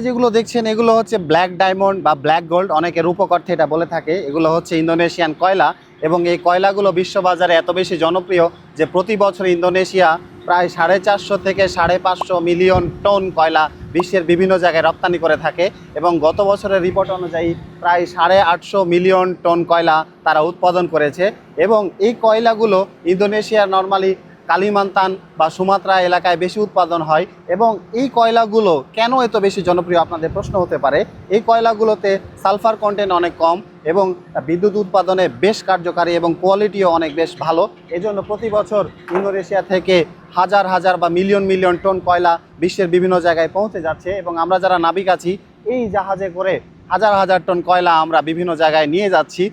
যেগুলো দেখছেন এগুলো হচ্ছে ব্ল্যাক ডায়মন্ড বা ব্ল্যাক গোল্ড, অনেকে রূপক অর্থে এটা বলে থাকে। এগুলো হচ্ছে ইন্দোনেশিয়ান কয়লা এবং এই কয়লাগুলো বিশ্ববাজারে এত বেশি জনপ্রিয় যে প্রতি বছর ইন্দোনেশিয়া প্রায় 450 থেকে 550 মিলিয়ন টন কয়লা বিশ্বের বিভিন্ন জায়গায় রপ্তানি করে থাকে এবং গত বছরের রিপোর্ট অনুযায়ী প্রায় 850 মিলিয়ন টন কয়লা তারা উৎপাদন করেছে। এবং এই কয়লাগুলো ইন্দোনেশিয়ার নর্মালি কালিমান্তান বা সুমাত্রা এলাকায় বেশি উৎপাদন হয়। এবং এই কয়লাগুলো কেন এত বেশি জনপ্রিয় আপনাদের প্রশ্ন হতে পারে। এই কয়লাগুলোতে সালফার কন্টেন্ট অনেক কম এবং বিদ্যুৎ উৎপাদনে বেশ কার্যকারী এবং কোয়ালিটিও অনেক বেশ ভালো। এজন্য প্রতি বছর ইন্দোনেশিয়া থেকে হাজার হাজার বা মিলিয়ন মিলিয়ন টন কয়লা বিশ্বের বিভিন্ন জায়গায় পৌঁছে যাচ্ছে এবং আমরা যারা নাবিক আছি এই জাহাজে করে হাজার হাজার টন কয়লা আমরা বিভিন্ন জায়গায় নিয়ে যাচ্ছি।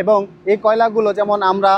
এবং এই কয়লাগুলো যেমন আমরা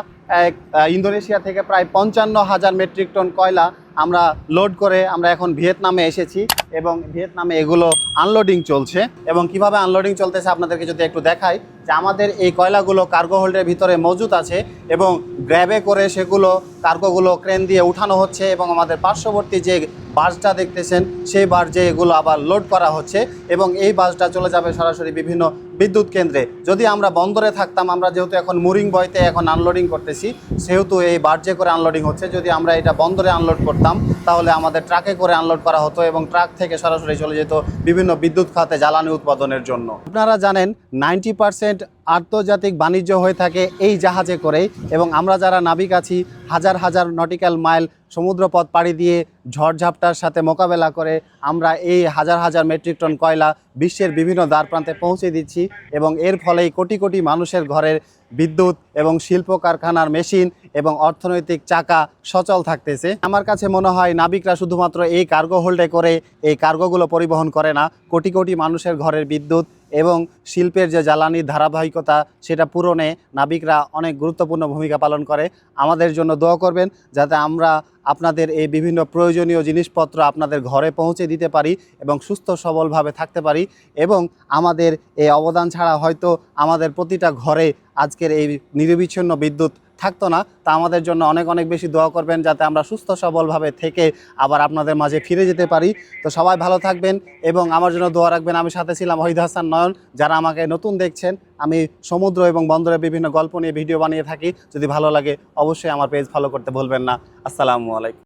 ইন্দোনেশিয়া থেকে প্রায় 55,000 মেট্রিক টন কয়লা আমরা লোড করে আমরা এখন ভিয়েতনামে এসেছি এবং ভিয়েতনামে এগুলো আনলোডিং চলছে। এবং কিভাবে আনলোডিং চলতেছে আপনাদেরকে যদি একটু দেখাই, যে আমাদের এই কয়লাগুলো কার্গো হোল্ডের ভিতরে মজুত আছে এবং গ্র্যাবে করে সেগুলো কার্গোগুলো ক্রেন দিয়ে উঠানো হচ্ছে এবং আমাদের পার্শ্ববর্তী যে বাসটা দেখতেছেন সেই বাসে এগুলো আবার লোড করা হচ্ছে এবং এই বাসটা চলে যাবে সরাসরি বিভিন্ন বিদ্যুৎ কেন্দ্রে। যদি আমরা বন্দরে থাকতাম, আমরা যেহেতু এখন মুরিং বয়তে এখন আনলোডিং করতেছি সেহেতু এই বার্জে করে আনলোডিং হচ্ছে। যদি আমরা এটা বন্দরে আনলোড করতাম তাহলে আমাদের ট্রাকে করে আনলোড করা হতো এবং ট্রাক থেকে সরাসরি চলে যেত বিভিন্ন বিদ্যুৎ খাতে জ্বালানি উৎপাদনের জন্য। আপনারা জানেন 90% আন্তর্জাতিক বাণিজ্য হয়ে থাকে এই জাহাজে করেই এবং আমরা যারা নাবিক আছি হাজার হাজার নটিক্যাল মাইল সমুদ্রপথ পাড়ি দিয়ে ঝড়ঝাপটার সাথে মোকাবেলা করে আমরা এই হাজার হাজার মেট্রিক টন কয়লা বিশ্বের বিভিন্ন দ্বার প্রান্তে পৌঁছে দিচ্ছি এবং এর ফলেই কোটি কোটি মানুষের ঘরের বিদ্যুৎ এবং শিল্প কারখানার মেশিন এবং অর্থনৈতিক চাকা সচল থাকতেছে। আমার কাছে মনে হয় নাবিকরা শুধুমাত্র এই কার্গো হোল্ডে করে এই কার্গোগুলো পরিবহন করে না, কোটি কোটি মানুষের ঘরের বিদ্যুৎ এবং শিল্পের যে জ্বালানির ধারাবাহিকতা সেটা পূরণে নাবিকরা অনেক গুরুত্বপূর্ণ ভূমিকা পালন করে। আমাদের জন্য দোয়া করবেন যাতে আমরা আপনাদের এই বিভিন্ন প্রয়োজনীয় জিনিসপত্র আপনাদের ঘরে পৌঁছে দিতে পারি এবং সুস্থ সবলভাবে থাকতে পারি এবং আমাদের এই অবদান ছাড়া হয়তো আমাদের প্রতিটা ঘরে আজকের এই নিরবিচ্ছিন্ন বিদ্যুৎ থাকতো না। তা আমাদের জন্য অনেক অনেক বেশি দোয়া করবেন যাতে আমরা সুস্থ সবলভাবে থেকে আবার আপনাদের মাঝে ফিরে যেতে পারি। তো সবাই ভালো থাকবেন এবং আমার জন্য দোয়া রাখবেন। আমি সাথে ছিলাম ওহিদ হাসান নয়ন। যারা আমাকে নতুন দেখছেন, আমি সমুদ্র এবং বন্দরের বিভিন্ন গল্প নিয়ে ভিডিও বানিয়ে থাকি। যদি ভালো লাগে অবশ্যই আমার পেজ ফলো করতে ভুলবেন না। আসসালামু আলাইকুম।